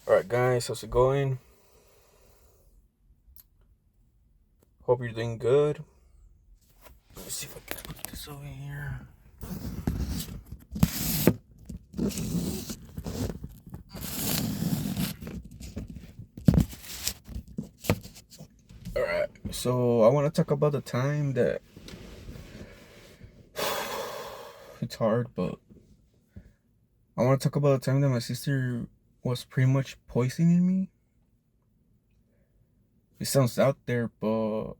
Alright, guys, how's it going? Hope you're doing good. Let me see if I can put this over here. Alright, so I want to talk about the time that it's hard, but I want to talk about the time that my sister was pretty much poisoning me. It sounds out there, but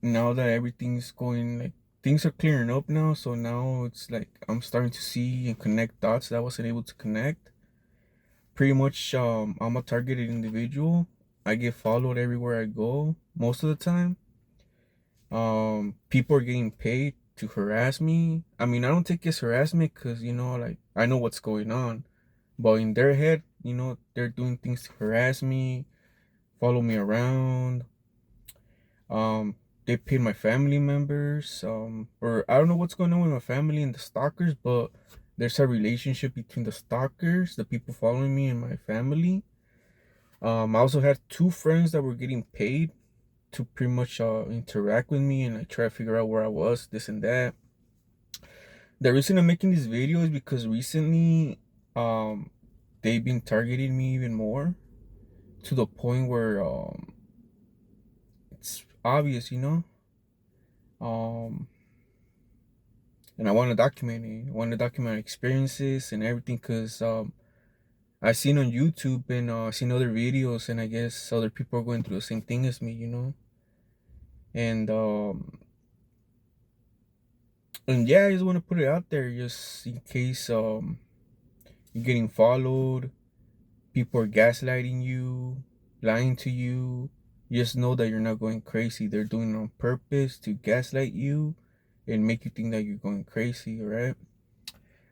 now that everything's going, like, things are clearing up now, so now it's like I'm starting to see and connect dots that I wasn't able to connect. Pretty much, I'm a targeted individual. I get followed everywhere I go most of the time. People are getting paid to harass me. I mean, I don't take it as harassment because, like, I know what's going on. But in their head, they're doing things to harass me, follow me around. Um, they paid my family members. Or I don't know what's going on with my family and the stalkers, but there's a relationship between the stalkers, the people following me, and my family. I also had two friends that were getting paid to pretty much interact with me and like try to figure out where I was, this and that. The reason I'm making this video is because recently, um, they've been targeting me even more to the point where it's obvious, Um, and I want to document it. I want to document my experiences and everything because I seen on YouTube and seen other videos, and I guess other people are going through the same thing as me. And yeah, I just want to put it out there just in case you're getting followed, people are gaslighting you, lying to you. Just know that you're not going crazy. They're doing it on purpose to gaslight you and make you think that you're going crazy, right?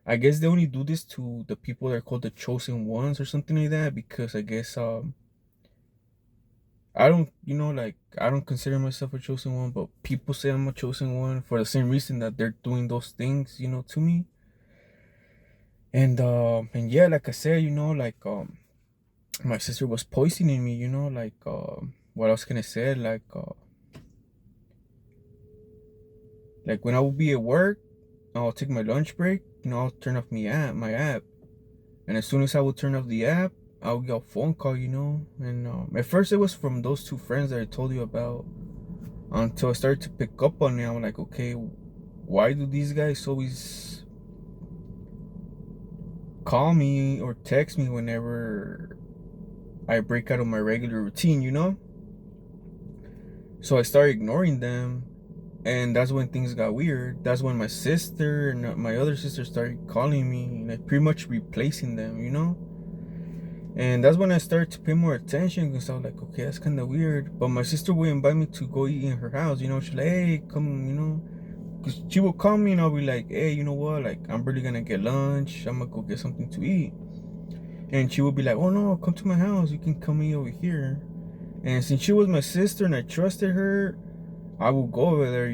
I guess they only do this to the people that are called the chosen ones or something like that because I guess I don't, like, I don't consider myself a chosen one, but people say I'm a chosen one for the same reason that they're doing those things, to me. And yeah, like I said, like my sister was poisoning me, like what else can I say? Like when I would be at work, I'll take my lunch break, I'll turn off my app. And as soon as I would turn off the app, I would get a phone call, And at first it was from those two friends that I told you about. Until I started to pick up on it, I'm like, okay, why do these guys always call me or text me whenever I break out of my regular routine? So I started ignoring them, and that's when things got weird. That's when my sister and my other sister started calling me, like pretty much replacing them. And that's when I started to pay more attention because I was like, okay, that's kind of weird. But my sister would invite me to go eat in her house. She's like, hey, come, because she would call me and I'll be like, hey, you know what? Like, I'm really gonna get lunch. I'm gonna go get something to eat. And she would be like, oh no, come to my house. You can come eat over here. And since she was my sister and I trusted her, I would go over there.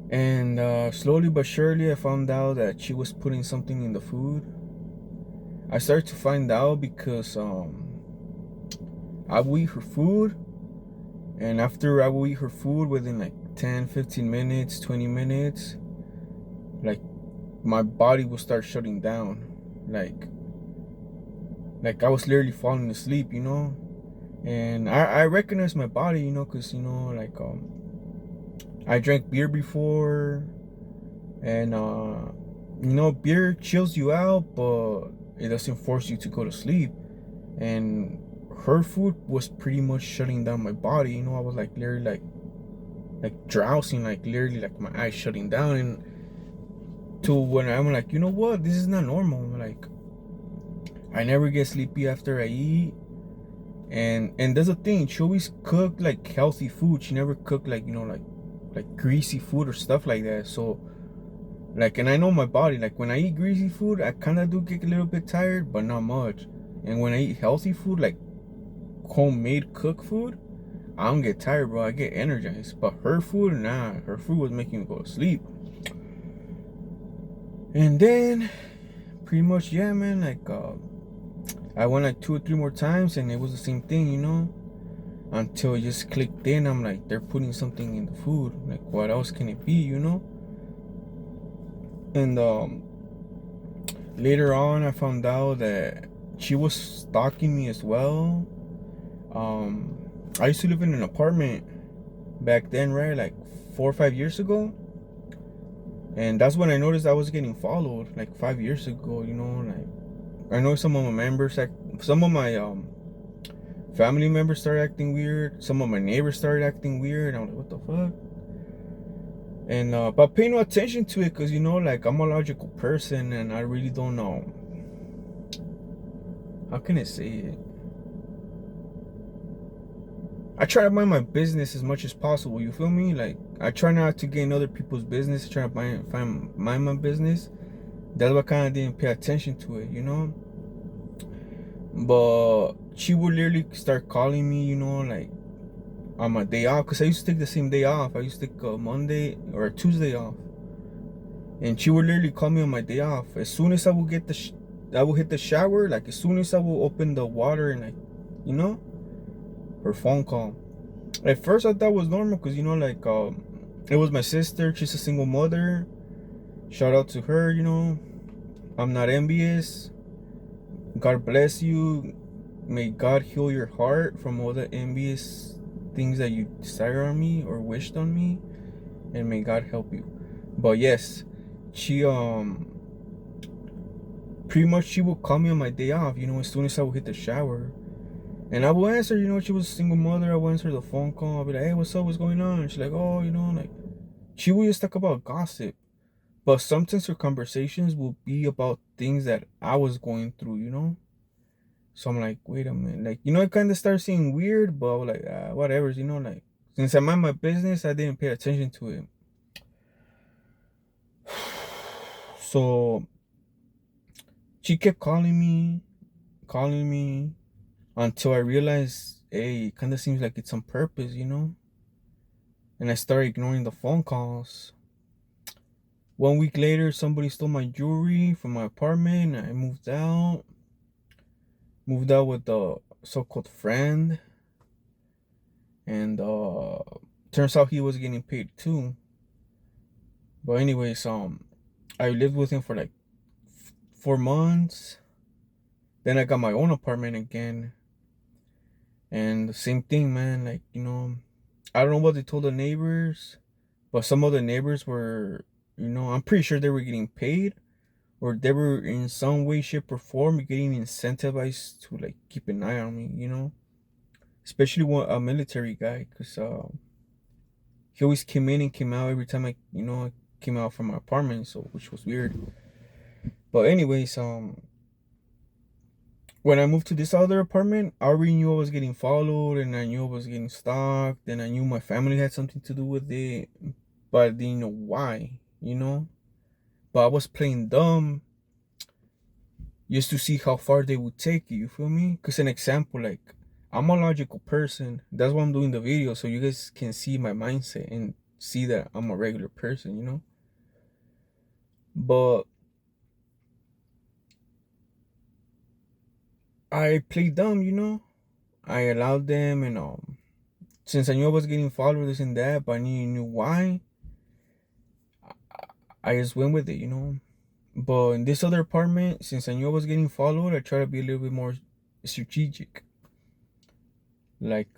And slowly but surely, I found out that she was putting something in the food. I started to find out because I would eat her food, and after I would eat her food within like 10, 15 minutes, 20 minutes, like my body would start shutting down. Like I was literally falling asleep. And I recognized my body, because like I drank beer before, and beer chills you out, but it doesn't force you to go to sleep. And her food was pretty much shutting down my body. I was like literally like drowsing, like literally like my eyes shutting down. And to when I'm like, you know what, this is not normal. Like I never get sleepy after I eat. And there's a thing, she always cooked like healthy food. She never cooked like like greasy food or stuff like that. So like, and I know my body, like when I eat greasy food, I kind of do get a little bit tired, but not much. And when I eat healthy food, like homemade cooked food, I don't get tired, bro. I get energized. But her food, nah, her food was making me go to sleep. And then pretty much, yeah, man. Like, I went like 2 or 3 more times, and it was the same thing, until it just clicked in. I'm like, they're putting something in the food. Like, what else can it be? And later on, I found out that she was stalking me as well. Um, I used to live in an apartment back then, right? Like 4 or 5 years ago. And that's when I noticed I was getting followed, like 5 years ago, like I know some of my members, like some of my family members started acting weird. Some of my neighbors started acting weird. I'm like, what the fuck? And but pay no attention to it, because like I'm a logical person, and I really don't know. How can I say it? I try to mind my business as much as possible. You feel me? Like, I try not to get in other people's business. I try to mind my business. That's why I kind of didn't pay attention to it. But she would literally start calling me, like on my day off, because I used to take the same day off. I used to take a Monday or a Tuesday off, and she would literally call me on my day off. As soon as I would get I would hit the shower. Like, as soon as I would open the water, and like, you know, her phone call. At first, I thought it was normal, because like it was my sister. She's a single mother. Shout out to her. I'm not envious. God bless you. May God heal your heart from all the envious things that you desire on me or wished on me, and may God help you. But yes, she pretty much she would call me on my day off, as soon as I would hit the shower. And I would answer, she was a single mother. I would answer the phone call. I'll be like, hey, what's up? What's going on? And she's like, oh, like, she would just talk about gossip. But sometimes her conversations will be about things that I was going through. So I'm like, wait a minute. Like, it kind of started seeming weird, but I was like, whatever, like, since I mind my business, I didn't pay attention to it. So she kept calling me, until I realized, hey, it kind of seems like it's on purpose. And I started ignoring the phone calls. 1 week later, somebody stole my jewelry from my apartment. I moved out with a so-called friend, and turns out he was getting paid too. But anyways, I lived with him for like 4 months. Then I got my own apartment again, and the same thing, man. Like, I don't know what they told the neighbors, but some of the neighbors were, I'm pretty sure they were getting paid, or they were in some way, shape, or form getting incentivized to like keep an eye on me. Especially a military guy, because he always came in and came out every time I came out from my apartment, so which was weird. But anyways, when I moved to this other apartment, I already knew I was getting followed, and I knew I was getting stalked, and I knew my family had something to do with it, but I didn't know why. But I was playing dumb just to see how far they would take you feel me? Because an example, like, I'm a logical person. That's why I'm doing the video, so you guys can see my mindset and see that I'm a regular person. But I played dumb. I allowed them, and since I knew I was getting followed, this and that, but I knew why, I just went with it. But in this other apartment, since I knew I was getting followed, I tried to be a little bit more strategic. Like,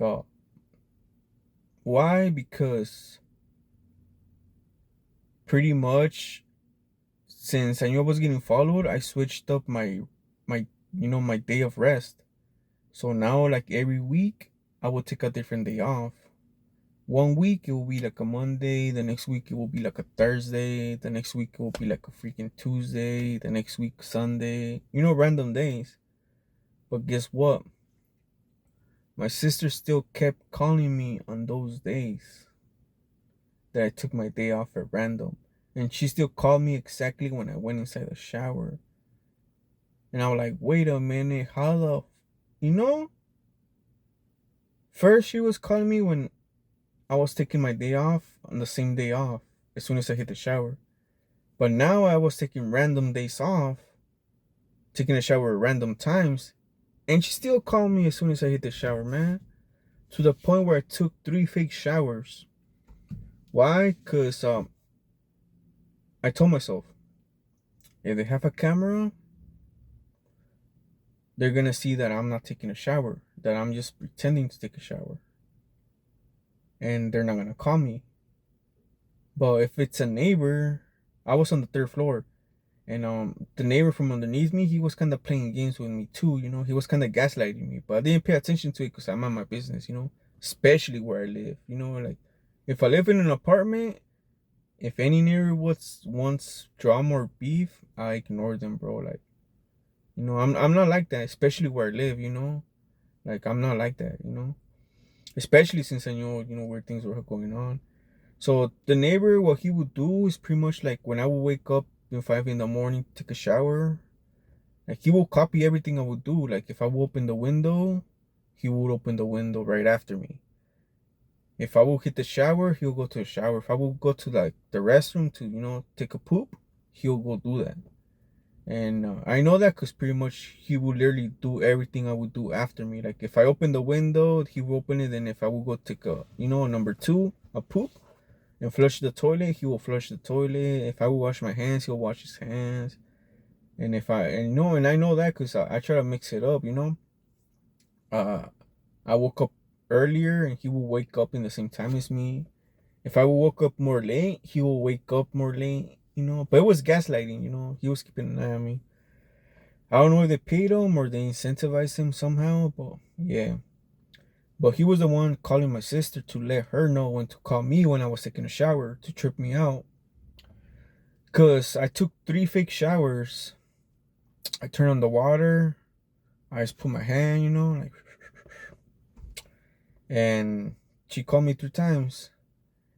why? Because pretty much, since I knew I was getting followed, I switched up my day of rest. So now, like, every week, I would take a different day off. 1 week it will be like a Monday, the next week it will be like a Thursday, the next week it will be like a freaking Tuesday, the next week Sunday, random days. But guess what? My sister still kept calling me on those days that I took my day off at random. And she still called me exactly when I went inside the shower. And I was like, wait a minute, how the, you know? First, she was calling me when I was taking my day off on the same day off, as soon as I hit the shower. But now I was taking random days off. taking a shower at random times. And she still called me as soon as I hit the shower, man. To the point where I took 3 fake showers. Why? Because I told myself, if they have a camera, they're gonna see that I'm not taking a shower, that I'm just pretending to take a shower. And they're not gonna call me. But if it's a neighbor, I was on the 3rd floor. And the neighbor from underneath me, he was kind of playing games with me too, you know. He was kind of gaslighting me, but I didn't pay attention to it because I'm on my business, you know. Especially where I live, you know. Like, if I live in an apartment, if any neighbor wants drama or beef, I ignore them, bro. Like, you know, I'm not like that, especially where I live, you know. Like, I'm not like that, you know. Especially since I know, you know, where things were going on. So the neighbor, what he would do is pretty much like when I would wake up in 5 in the morning, take a shower. Like, he will copy everything I would do. Like, if I would open the window, he would open the window right after me. If I will hit the shower, he'll go to the shower. If I will go to like the restroom to, you know, take a poop, he'll go do that. And I know that because pretty much he would literally do everything I would do after me. Like, if I open the window, he will open it. And if I will go take a, you know, a number 2, a poop, and flush the toilet, he will flush the toilet. If I will wash my hands, he'll wash his hands. And if I, and no, and I know that because I try to mix it up, you know. Uh, I woke up earlier and he will wake up in the same time as me. If I woke up more late, he will wake up more late, you know. But it was gaslighting, you know. He was keeping an eye on me. I don't know if they paid him or they incentivized him somehow, but yeah. But he was the one calling my sister to let her know when to call me when I was taking a shower to trip me out. Because I took 3 fake showers. I turned on the water. I just put my hand, you know, like, and she called me 3 times.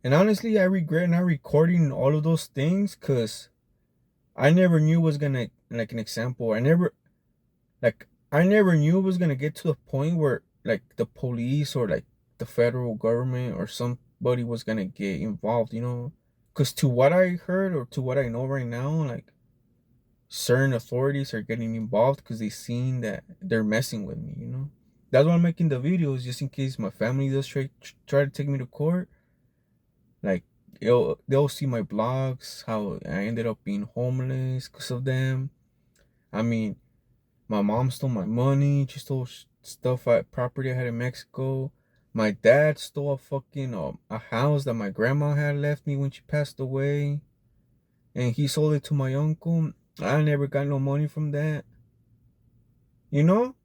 And honestly, I regret not recording all of those things because I never knew it was gonna, like, an example. I never knew it was gonna get to the point where like the police or like the federal government or somebody was gonna get involved, you know. Because to what I heard or to what I know right now, like, certain authorities are getting involved because they seen that they're messing with me, you know. That's why I'm making the videos, just in case my family does try to take me to court. Like, they'll see my blogs, how I ended up being homeless because of them. I mean, my mom stole my money. She stole stuff at property I had in Mexico. My dad stole a fucking a house that my grandma had left me when she passed away, and he sold it to my uncle. I never got no money from that. You know,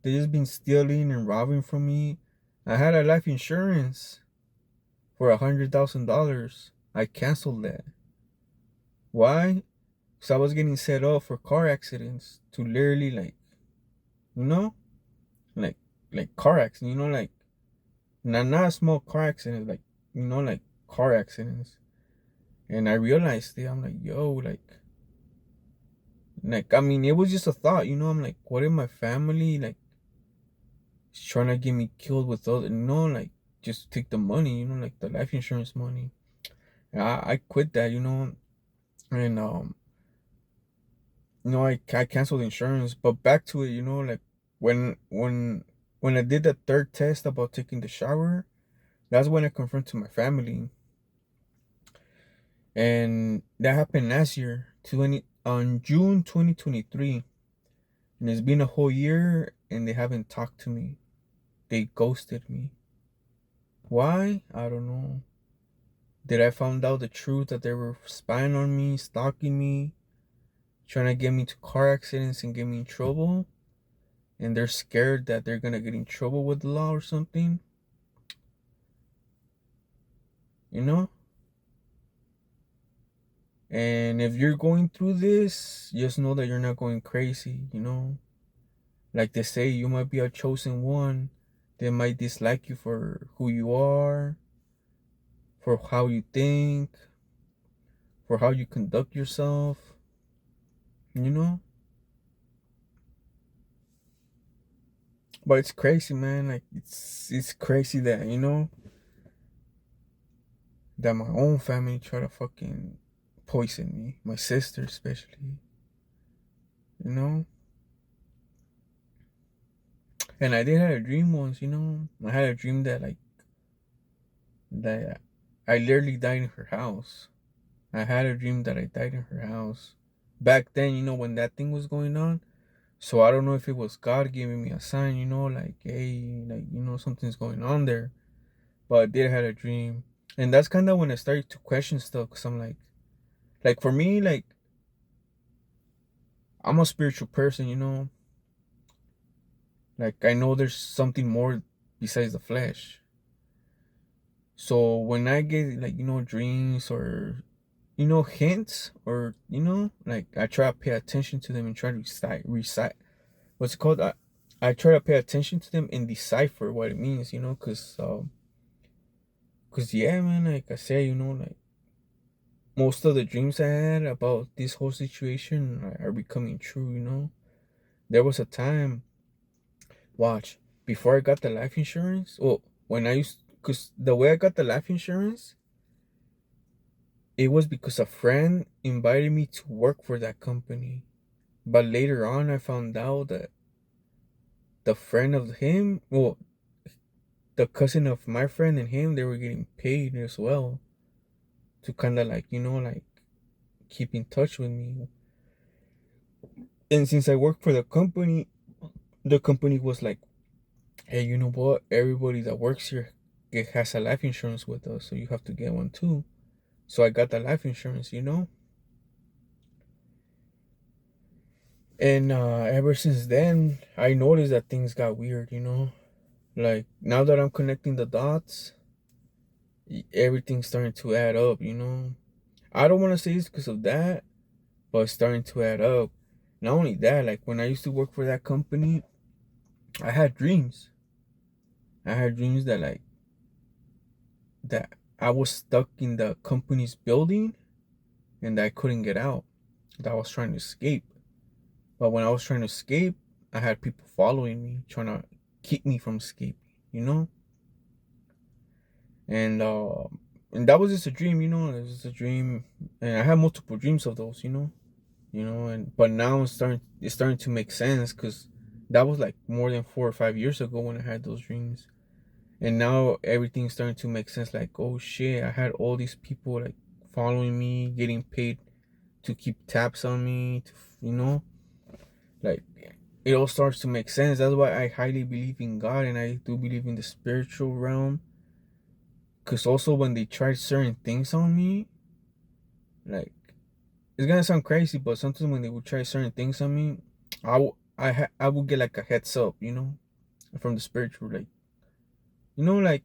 they just been stealing and robbing from me. I had a life insurance for $100,000. I canceled that. Why? Because I was getting set up for car accidents to literally, like, you know, like car accidents, you know, like, not small car accidents, like, you know, like car accidents. And I realized it. I'm like, yo, I mean, it was just a thought, you know. I'm like, what if my family, like, is trying to get me killed with other, you know, like, just take the money, you know, like the life insurance money. And I quit that, you know, and you know, I canceled the insurance. But back to it, you know, like, when I did the 3rd test about taking the shower, that's when I confronted my family. And that happened last year, on June 2023. And it's been a whole year and they haven't talked to me. They ghosted me. Why? I don't know. Did I find out the truth that they were spying on me, stalking me, trying to get me to car accidents and get me in trouble? And they're scared that they're gonna get in trouble with the law or something? You know? And if you're going through this, just know that you're not going crazy, you know? Like they say, you might be a chosen one. They might dislike you for who you are, for how you think, for how you conduct yourself, you know? But it's crazy, man. Like, it's crazy that, you know, that my own family try to fucking poison me. My sister especially. You know? And I did have a dream once, you know. I had a dream that that I literally died in her house. I had a dream that I died in her house. Back then, you know, when that thing was going on. So I don't know if it was God giving me a sign, you know, like, hey, like, you know, something's going on there. But I did have a dream. And that's kind of when I started to question stuff. Because I'm like, for me, like, I'm a spiritual person, you know. Like, I know there's something more besides the flesh. So when I get, like, you know, dreams or, you know, hints or, you know, like, I try to pay attention to them and try to recite what's it called? I try to pay attention to them and decipher what it means, you know, cause yeah, man, like I said, you know, like most of the dreams I had about this whole situation are becoming true, you know. There was a time, watch, before I got the life insurance. Well, when I used, cause the way I got the life insurance, it was because a friend invited me to work for that company. But later on, I found out that the friend of him, well, the cousin of my friend and him, they were getting paid as well to kind of like, you know, like keep in touch with me. And since I work for the company was like, hey, you know what? Everybody that works here has a life insurance with us, so you have to get one too. So I got the life insurance, you know? And ever since then, I noticed that things got weird, you know? Like now that I'm connecting the dots, everything's starting to add up, you know? I don't want to say it's because of that, but it's starting to add up. Not only that, like when I used to work for that company, I had dreams. I had dreams that that I was stuck in the company's building and that I couldn't get out. That I was trying to escape. But when I was trying to escape, I had people following me, trying to keep me from escaping, you know? And uh and that was just a dream, you know, it was just a dream. And I had multiple dreams of those, you know. And but now it's starting to make sense because that was like more than 4 or 5 years ago when I had those dreams. And now everything's starting to make sense, like, oh shit, I had all these people like following me, getting paid to keep tabs on me, you know, like it all starts to make sense. That's why I highly believe in God and I do believe in the spiritual realm. Because also when they try certain things on me, like it's gonna sound crazy, but sometimes when they would try certain things on me, I would get like a heads up, you know, from the spiritual, like, you know, like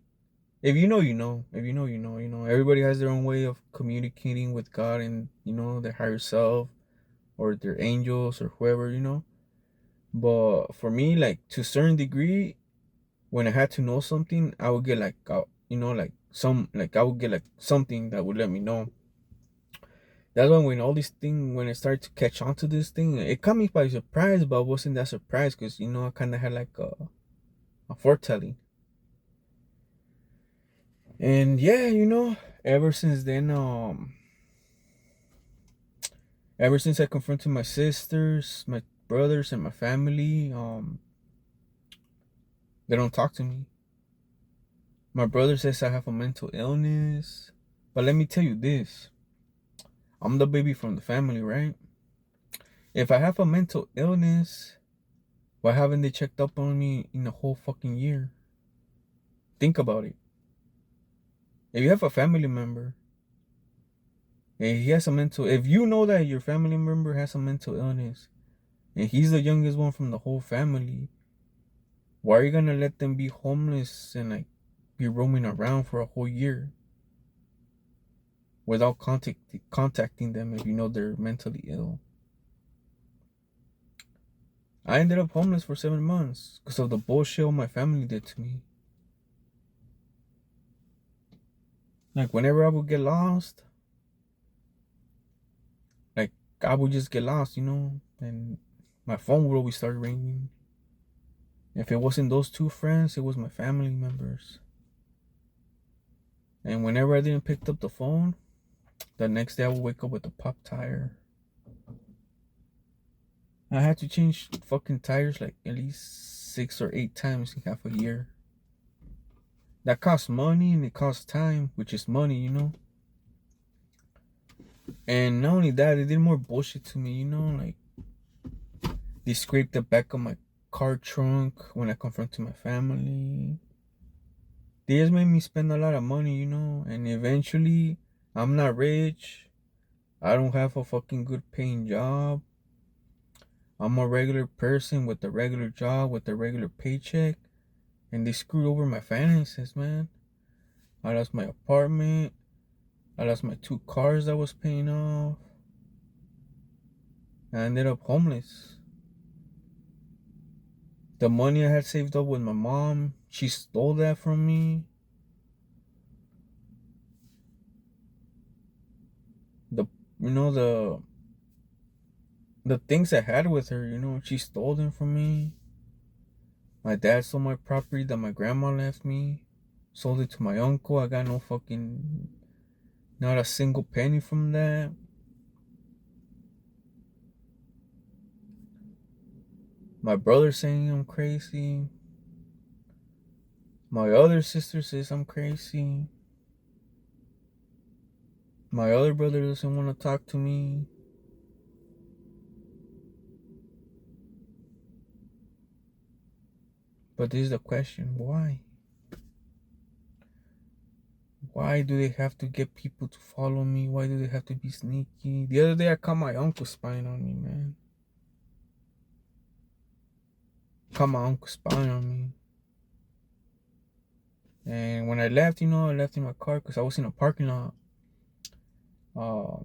if you know, you know. If you know, you know. Everybody has their own way of communicating with God and, you know, their higher self or their angels or whoever, you know. But for me, like to a certain degree, when I had to know something, I would get like, you know, like I would get like something that would let me know. That's when all these thing, when I started to catch on to this thing, it caught me by surprise, but I wasn't that surprised because, you know, I kind of had like a foretelling. And yeah, you know, ever since then, ever since I confronted my sisters, my brothers, and my family, they don't talk to me. My brother says I have a mental illness. But let me tell you this. I'm the baby from the family, right? If I have a mental illness, why haven't they checked up on me in a whole fucking year? Think about it. If you have a family member and he has a mental, if you know that your family member has a mental illness and he's the youngest one from the whole family, why are you gonna let them be homeless and like be roaming around for a whole year without contacting them if you know they're mentally ill? I ended up homeless for 7 months because of the bullshit my family did to me. Like whenever I would get lost, like I would just get lost, you know, and my phone would always start ringing. If it wasn't those two friends, it was my family members. And whenever I didn't pick up the phone, the next day I would wake up with a pop tire. I had to change fucking tires like at least 6 or 8 times in half a year. That costs money and it costs time, which is money, you know. And not only that, they did more bullshit to me, you know, like they scraped the back of my car trunk when I confronted my family. They just made me spend a lot of money, you know, and eventually I'm not rich. I don't have a fucking good paying job. I'm a regular person with a regular job with a regular paycheck, and they screwed over my finances, man. I lost my apartment. I lost my 2 cars I was paying off. I ended up homeless. The money I had saved up with my mom, she stole that from me. The you know the things I had with her, you know, she stole them from me. My dad stole my property that my grandma left me. Sold it to my uncle. I got no fucking, not a single penny from that. My brother saying I'm crazy. My other sister says I'm crazy. My other brother doesn't want to talk to me. But this is the question, why? Why do they have to get people to follow me? Why do they have to be sneaky? The other day I caught my uncle spying on me, man. Caught my uncle spying on me. And when I left, you know, I left in my car because I was in a parking lot. Uh,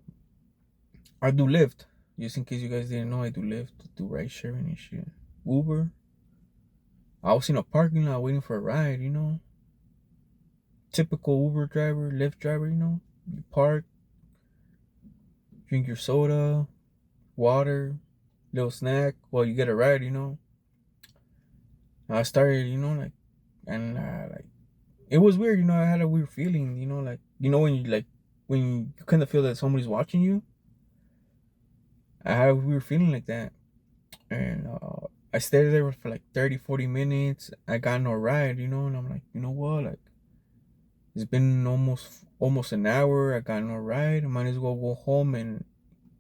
I do Lyft. Just in case you guys didn't know, I do Lyft, do ride sharing and shit. Uber. I was in a parking lot waiting for a ride, you know. Typical Uber driver, Lyft driver, you know. You park, drink your soda, water, little snack while you get a ride, you know. I started, you know, like, and like, it was weird, you know. I had a weird feeling, you know, like, you know, when you kind of feel that somebody's watching you. I had a weird feeling like that. And I stayed there for like 30, 40 minutes. I got no ride, you know, and I'm like, you know what? Like, it's been almost an hour. I got no ride. I might as well go home and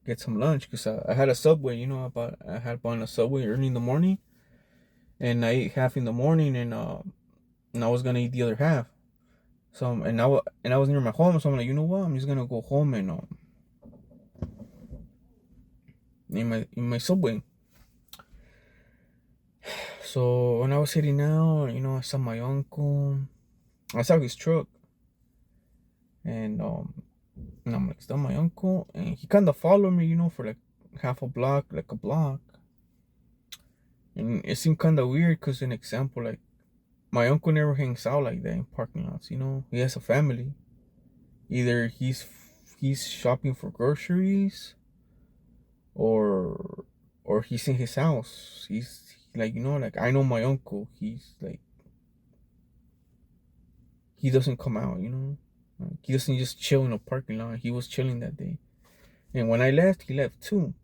get some lunch because I had a Subway, you know, I had bought a Subway early in the morning, and I ate half in the morning, and I was gonna eat the other half. So and I was near my home, so I'm like, you know what? I'm just gonna go home and in my Subway. So when I was heading out, you know, I saw my uncle. I saw his truck, and I'm like, is that my uncle? And he kind of followed me, you know, for like half a block, like a block. And it seemed kind of weird because, an example, like my uncle never hangs out like that in parking lots. You know, he has a family. Either he's shopping for groceries, or he's in his house. He's like, you know, like I know my uncle. He's like, he doesn't come out. You know, like, he doesn't just chill in a parking lot. He was chilling that day, and when I left, he left too.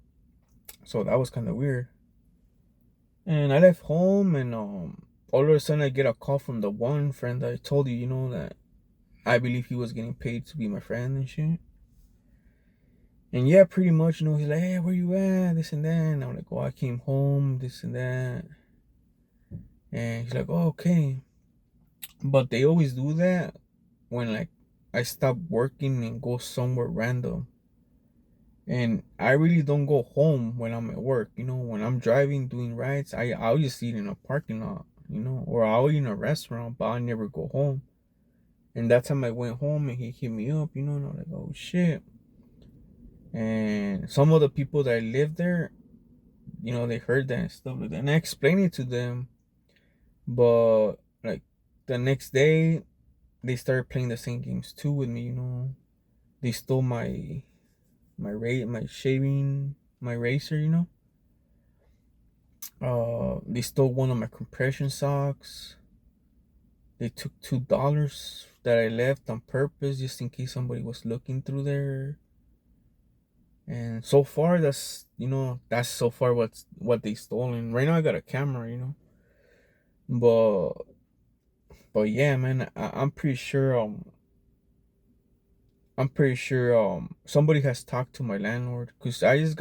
So that was kind of weird. And I left home, and all of a sudden I get a call from the one friend that I told you, you know, that I believe he was getting paid to be my friend and shit. And yeah, pretty much, you know, he's like, hey, where you at? This and that. And I'm like, oh, I came home, this and that. And he's like, oh, okay. But they always do that when, like, I stop working and go somewhere random. And I really don't go home when I'm at work. You know, when I'm driving, doing rides, I'll just eat in a parking lot, you know, or I'll eat in a restaurant, but I never go home. And that time I went home and he hit me up, you know, and I'm like, oh shit. And some of the people that live there, you know, they heard that and stuff like that. And I explained it to them, but like the next day, they started playing the same games too with me, you know. They stole my shaving, my razor, you know. They stole one of my compression socks. They took $2 that I left on purpose just in case somebody was looking through there. And so far, that's so far what they stolen. Right now, I got a camera, you know. But yeah, man, I'm pretty sure somebody has talked to my landlord, because I just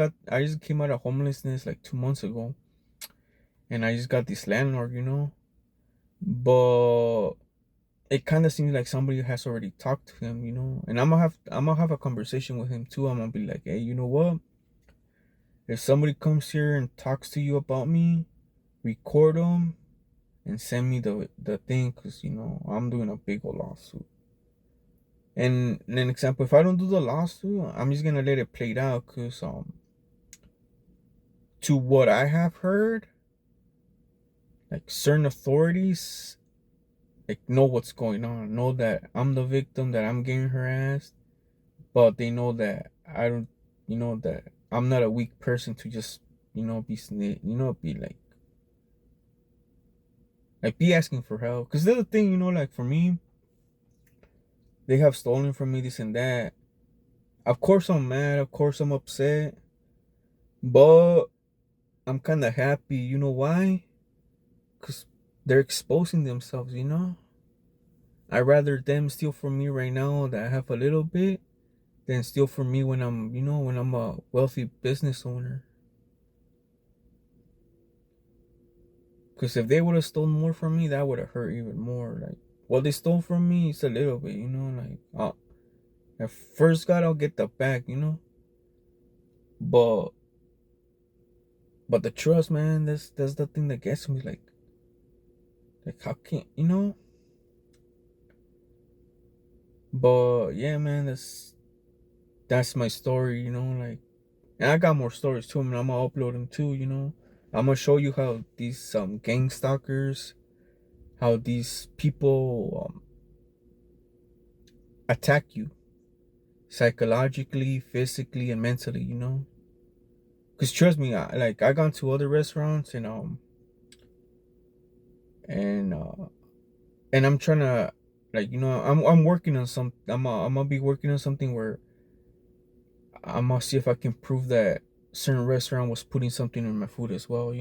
came out of homelessness like 2 months ago, and I just got this landlord, but it kind of seems like somebody has already talked to him, and I'm gonna have a conversation with him too. I'm gonna be like, hey, you know what? If somebody comes here and talks to you about me, record them and send me the thing, because I'm doing a big old lawsuit. And an example, if I don't do the lawsuit, I'm just gonna let it play out, because to what I have heard, like certain authorities like know what's going on, know that I'm the victim, that I'm getting harassed, but they know that I don't, that I'm not a weak person to just, be be like be asking for help. Because the other thing, like for me, they have stolen from me this and that. Of course I'm mad, of course I'm upset, but I'm kind of happy. You know why? Because they're exposing themselves. I'd rather them steal from me right now that I have a little bit than steal from me when I'm a wealthy business owner. Because if they would have stolen more from me, that would have hurt even more. Like, what they stole from me is a little bit, like, at first God, I'll get the back. But the trust, man, that's the thing that gets me. Like how can But yeah, man, that's my story. Like, and I got more stories too. I mean, I'm gonna upload them too. I'm gonna show you how these gang stalkers, how these people attack you psychologically, physically, and mentally. Cause trust me, I gone to other restaurants and uh and I'm trying to, like, I'm working on some. I'm gonna be working on something where I'm gonna see if I can prove that certain restaurant was putting something in my food as well.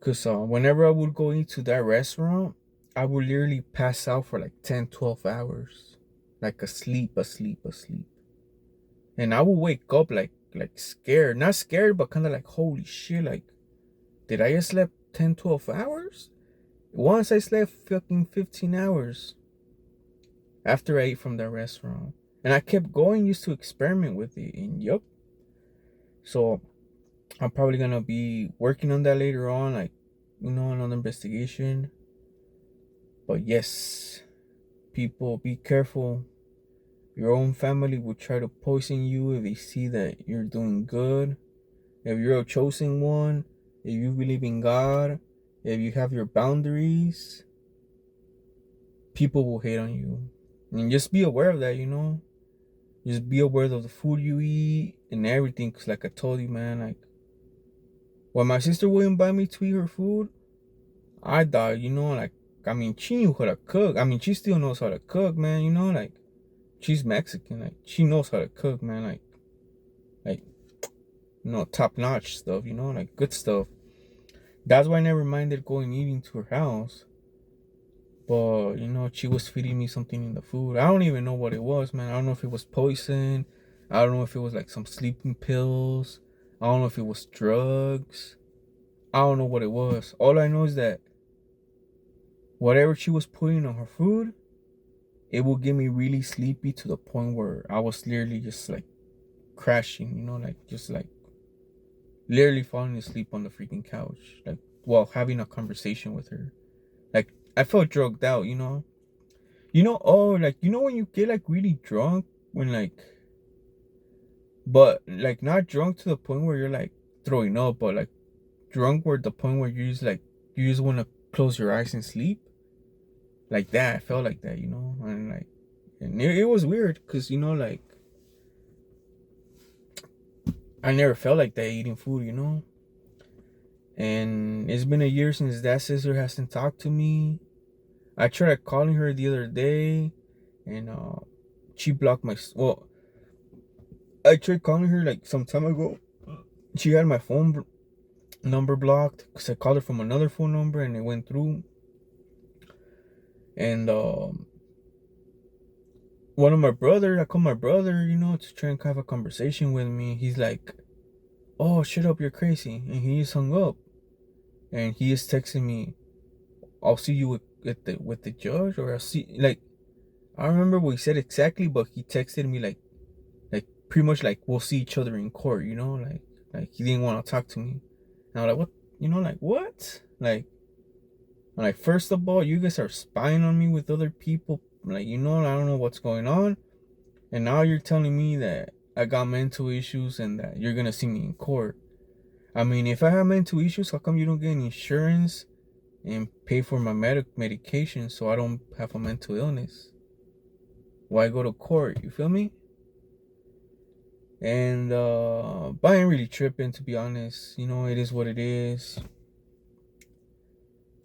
Cause whenever I would go into that restaurant, I would literally pass out for like 10, 12 hours, like asleep. And I would wake up like scared, not scared, but kind of like, holy shit, like, did I just slept 10, 12 hours? Once I slept fucking 15 hours after I ate from that restaurant. And I kept going, used to experiment with it. And yup. So I'm probably gonna be working on that later on, like, another investigation. But yes, people, be careful. Your own family will try to poison you if they see that you're doing good. If you're a chosen one, if you believe in God, if you have your boundaries, people will hate on you. And just be aware of that. Just be aware of the food you eat and everything. Because, like I told you, man, like, when my sister wouldn't buy me to eat her food, I thought, like, I mean, she knew how to cook. I mean, she still knows how to cook, man. Like, she's Mexican. Like, she knows how to cook, man. Like, top notch stuff, like good stuff. That's why I never minded going eating to her house. But, she was feeding me something in the food. I don't even know what it was, man. I don't know if it was poison. I don't know if it was like some sleeping pills. I don't know if it was drugs. I don't know what it was. All I know is that whatever she was putting on her food, it would get me really sleepy to the point where I was literally just like crashing, like just like literally falling asleep on the freaking couch, like while having a conversation with her. Like, I felt drugged out. Oh, like, when you get like really drunk, when like, but like not drunk to the point where you're like throwing up, but like drunk where the point where you just want to close your eyes and sleep. Like that, I felt like that. And like, and it was weird because like I never felt like that eating food. And it's been a year since that sister hasn't talked to me. I tried calling her the other day, and she blocked my. Well, I tried calling her like some time ago. She had my phone number blocked because I called her from another phone number and it went through. And one of my brother, I called my brother, to try and have a conversation with me. He's like, "Oh, shut up, you're crazy," and he just hung up. And he is texting me, "I'll see you with the judge," or "I'll see," like, I don't remember what he said exactly, but he texted me like pretty much like, "We'll see each other in court," like he didn't want to talk to me. And I was like, "What?" Like, what? Like, first of all, you guys are spying on me with other people. Like, I don't know what's going on. And now you're telling me that I got mental issues and that you're gonna see me in court. I mean, if I have mental issues, how come you don't get insurance and pay for my medication so I don't have a mental illness? Why go to court? You feel me? And but I ain't really tripping, to be honest. It is what it is.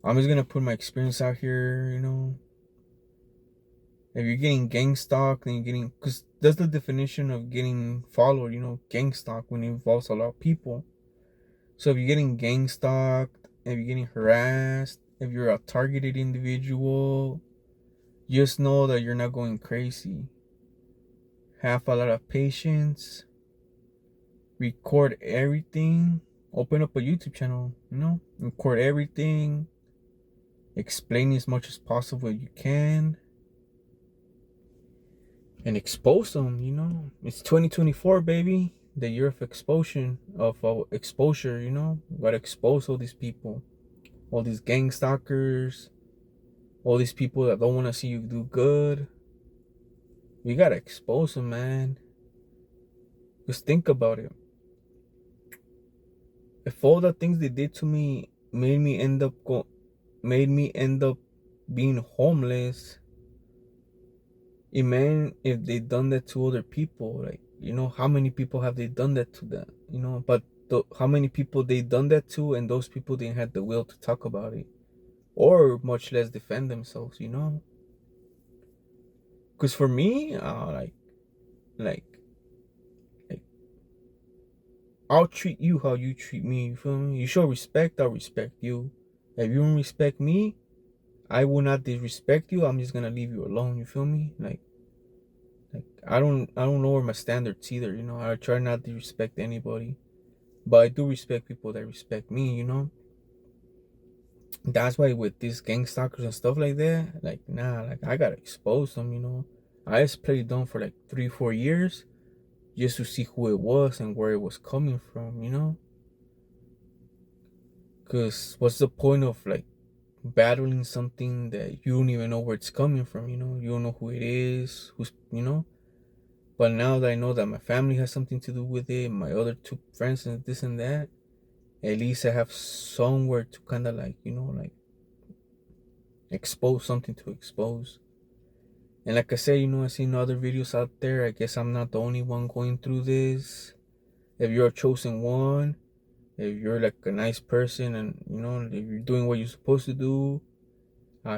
I'm just gonna put my experience out here. If you're getting gang stalked, then you're getting, because that's the definition of getting followed, gang stalk, when it involves a lot of people. So if you're getting gang stalked, if you're getting harassed, if you're a targeted individual, just know that you're not going crazy. Have a lot of patience, record everything, open up a YouTube channel, record everything, explain as much as possible as you can, and expose them. It's 2024, baby, the year of exposure. Gotta expose all these people, all these gang stalkers, all these people that don't want to see you do good. We gotta expose them, man. Just think about it. If all the things they did to me made me end up being homeless, imagine if they done that to other people. Like, how many people have they done that to them? But how many people they done that to, and those people didn't have the will to talk about it, or much less defend themselves. Because for me, like like I'll treat you how you treat me. You feel me? You show respect, I'll respect you. If you don't respect me, I will not disrespect you. I'm just gonna leave you alone. You feel me? Like I don't lower my standards either. I try not to respect anybody, but I do respect people that respect me. That's why with these gang stalkers and stuff like that, like, nah, like, I gotta expose them. I just played dumb for like 3-4 years just to see who it was and where it was coming from. Because what's the point of like battling something that you don't even know where it's coming from? You don't know who it is, who's. But now that I know that my family has something to do with it, my other two friends and this and that, at least I have somewhere to kind of like expose something to expose. And like I said, I've seen other videos out there. I guess I'm not the only one going through this. If you're a chosen one, if you're like a nice person, and if you're doing what you're supposed to do,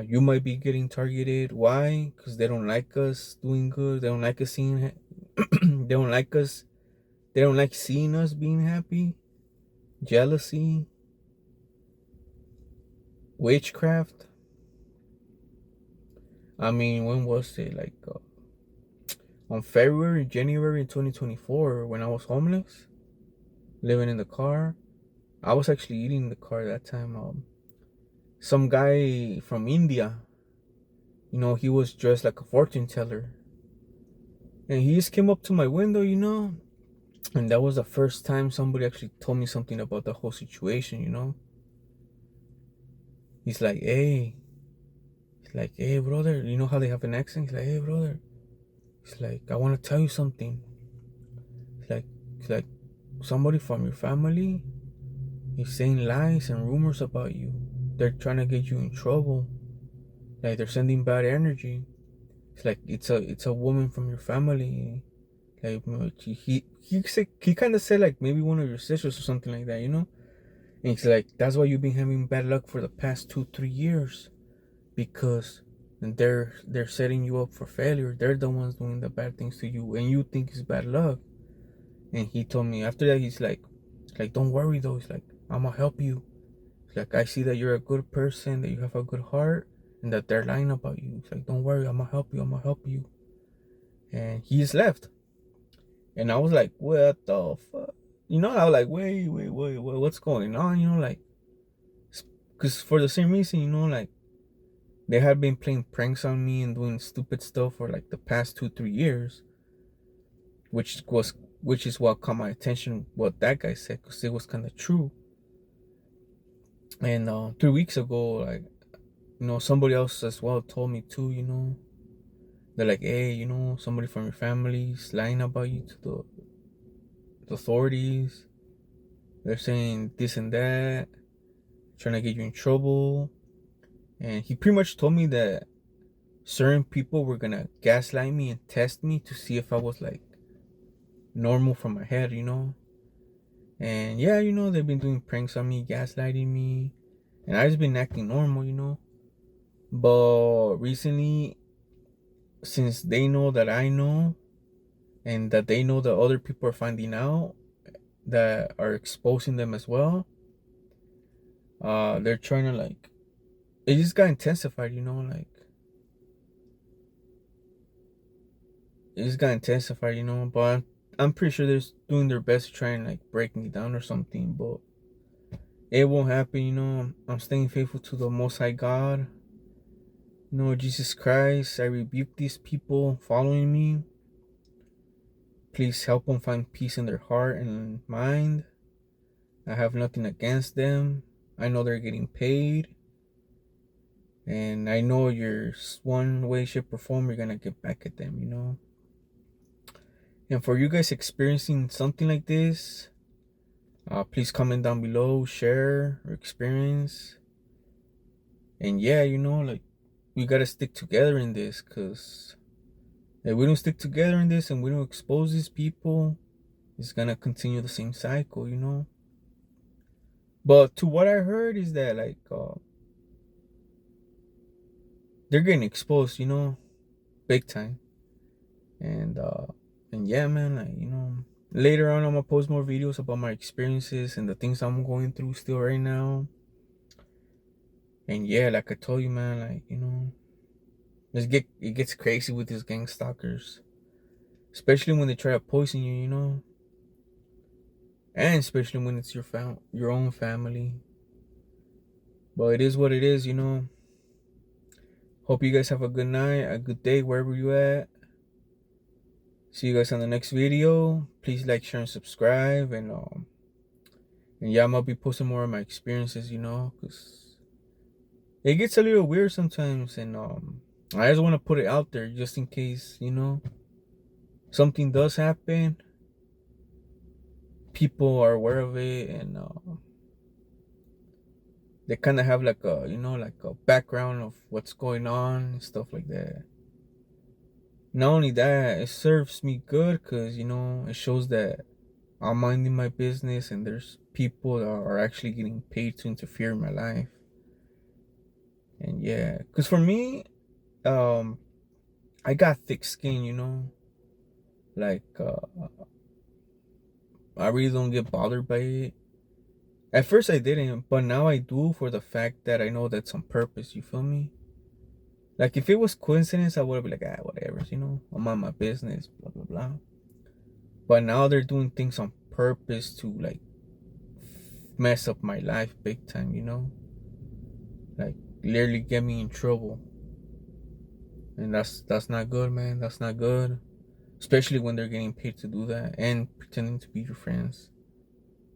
you might be getting targeted. Why? Because they don't like us doing good. They don't like us seeing. They don't like us. They don't like seeing us being happy. Jealousy, witchcraft. I mean, when was it? Like on January in 2024, when I was homeless, living in the car. I was actually eating in the car that time. Some guy from India, he was dressed like a fortune teller, and he just came up to my window. And that was the first time somebody actually told me something about the whole situation. He's like, hey. He's like, hey, brother. You know how they have an accent? He's like, hey, brother. He's like, I want to tell you something. He's like, somebody from your family is saying lies and rumors about you. They're trying to get you in trouble. Like, they're sending bad energy. It's like it's a woman from your family. Like, he kind of said like maybe one of your sisters or something like that. And he's like, that's why you've been having bad luck for the past 2-3 years, because they're setting you up for failure. They're the ones doing the bad things to you, and you think it's bad luck. And he told me after that, he's like, don't worry though. He's like, I'm gonna help you. It's like, I see that you're a good person, that you have a good heart, and that they're lying about you. It's like, don't worry, I'm gonna help you. I'm gonna help you. And he just left. And I was like, what the fuck? You know, I was like, wait, what's going on? You know, like, because for the same reason, you know, like, they had been playing pranks on me and doing stupid stuff for like the past 2-3 years, which was which is what caught my attention. What that guy said, because it was kind of true. And 3 weeks ago, like, you know, somebody else as well told me too. You know, they're like, hey, you know, somebody from your family's lying about you to the authorities. They're saying this and that, trying to get you in trouble. And he pretty much told me that certain people were gonna gaslight me and test me to see if I was like normal from my head, you know. And yeah, you know, they've been doing pranks on me, gaslighting me, and I just been acting normal, you know. But recently, since they know that I know, and that they know that other people are finding out, that are exposing them as well, they're trying to like, it just got intensified, you know, like, it just got intensified, you know. But I'm pretty sure they're doing their best to try and like break me down or something, but it won't happen, you know. I'm staying faithful to the Most High God. You know, Jesus Christ, I rebuke these people following me. Please help them find peace in their heart and mind. I have nothing against them. I know they're getting paid. And I know you're one way, shape, or form, you're going to get back at them, you know. And for you guys experiencing something like this, please comment down below, share your experience. And yeah, you know, like, we got to stick together in this, because if we don't stick together in this and we don't expose these people, it's gonna continue the same cycle, you know. But to what I heard is that like they're getting exposed, you know, big time. And and yeah, man, like, you know, later on I'm gonna post more videos about my experiences and the things I'm going through still right now. And yeah, like I told you, man, like, you know, it gets crazy with these gang stalkers, especially when they try to poison you, you know. And especially when it's your own family. But it is what it is, you know. Hope you guys have a good night, a good day, wherever you at. See you guys on the next video. Please like, share, and subscribe. And yeah, I'm gonna be posting more of my experiences, you know, because it gets a little weird sometimes. And I just want to put it out there just in case, you know, something does happen. People are aware of it, and they kind of have like a, you know, like a background of what's going on and stuff like that. Not only that, it serves me good because, you know, it shows that I'm minding my business and there's people that are actually getting paid to interfere in my life. And yeah, because for me, um, I got thick skin, you know, like, I really don't get bothered by it. At first I didn't, but now I do, for the fact that I know that's on purpose, you feel me? Like, if it was coincidence, I would have been like, whatever, you know, I'm on my business, blah, blah, blah. But now they're doing things on purpose to, like, mess up my life big time, you know? Like, literally get me in trouble. And that's not good, man. That's not good. Especially when they're getting paid to do that and pretending to be your friends.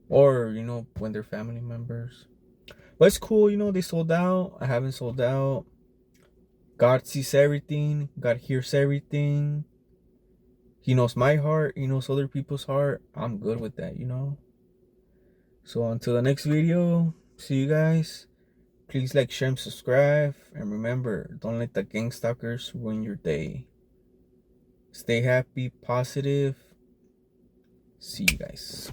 Or, you know, when they're family members. But it's cool, you know, they sold out. I haven't sold out. God sees everything. God hears everything. He knows my heart. He knows other people's heart. I'm good with that, you know? So until the next video, see you guys. Please like, share, and subscribe. And remember, don't let the gang stalkers ruin your day. Stay happy, positive. See you guys.